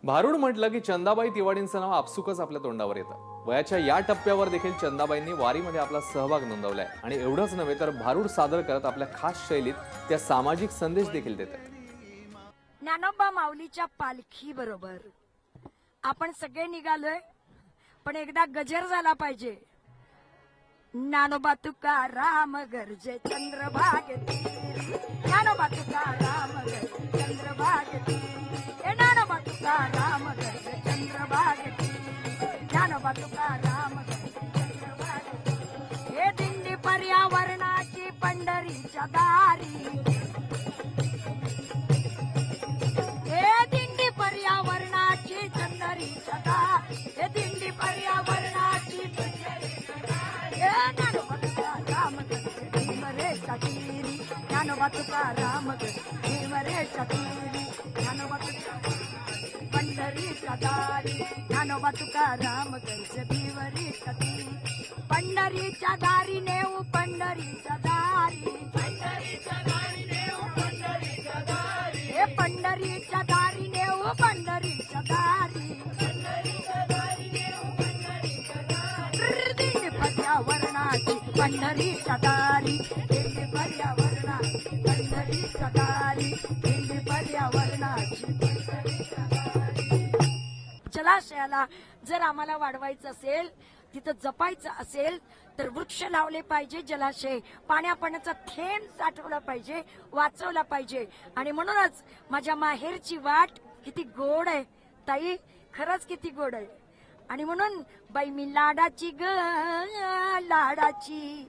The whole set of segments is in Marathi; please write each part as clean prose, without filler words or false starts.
भारूड म्हटलं की चंदाबाई तिवाडींचं नाव आपसुकच आपल्या तोंडावर येतं। वयाच्या या टप्प्यावर देखील चंदाबाईंनी वारीमध्ये आपला सहभाग नोंदवलाय आणि एवढंच नव्हे तर भारूड सादर करत आपल्या खास शैलीत त्या सामाजिक संदेश देखील देतात। ज्ञानोबा माऊलीच्या पालखी बरोबर आपण सगळे निघालोय, पण एकदा गजर झाला पाहिजे। ज्ञानोबा तुकाराम गरजे चंद्रभाग तीरी, ज्ञानोबा तुकाराम गरजे चंद्रभाग तीरी, हे ज्ञानोबा तुकाराम गरजे चंद्रभाग तीरी, ज्ञानोबा तुकाराम गरजे चंद्रभाग तीरी, हे दिंडी पर्यावरणाची पंढरीच्या दारी, हे दिंडी पर्यावरणाची चंदरीच्या दारी, हे दिंडी पर्यावरणाची ज्ञानोबा तुकाराम गरजे भीमरेच्या तीरी, ज्ञानोबा तुकाराम गरजे भीमरेच्या तीरी, ज्ञानोबा तुकाराम पंढरीच्या दारी, ज्ञानोबा तुकाराम गरजे भीमरेच्या तीरी, पंढरीच्या दारी नेऊ पंढरीच्या दारी, पंढरीच्या दारी नेऊ पंढरीच्या दारी, हे पंढरीच्या दारी नेऊ पंढरीच्या दारी, पंढरीच्या दारी नेऊ पंढरीच्या दारी, दिंडी पर्यावरणाची पंढरीच्या दारी, दिंडी पर्यावरणाची पंढरीच्या दारी, दिंडी पर्यावरणाची पंढरीच्या दारी। जलाशयाला जर आम्हाला वाढवायचं असेल, तिथं जपायचं असेल तर वृक्ष लावले पाहिजे, जलाशय पाण्याचा थेंब साठवला पाहिजे, वाचवला पाहिजे। आणि म्हणूनच माझ्या माहेरची वाट किती गोड आहे ताई, खरंच किती गोड आहे। आणि म्हणून बाई मी लाडाची ग लाडाची,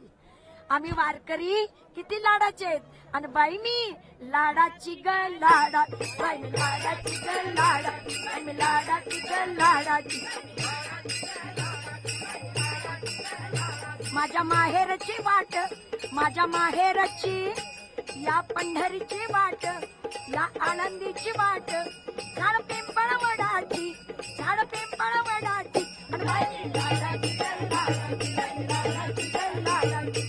आम्ही वारकरी किती लाडाचे आहेत, आणि बाई मी लाडाची ग लाडा, बाई मी लाडाची ग लाडा, बाई मी लाडाची ग लाडाची, माझ्या माहेरची वाट, माझ्या माहेरची या पंढरीची वाट, या आनंदीची वाट, झाड पिंपळ वडाची, झाड पिंपळ वडाची, आणि बाई लाडाची ग लाडाची, लाडाची ग लाडाची।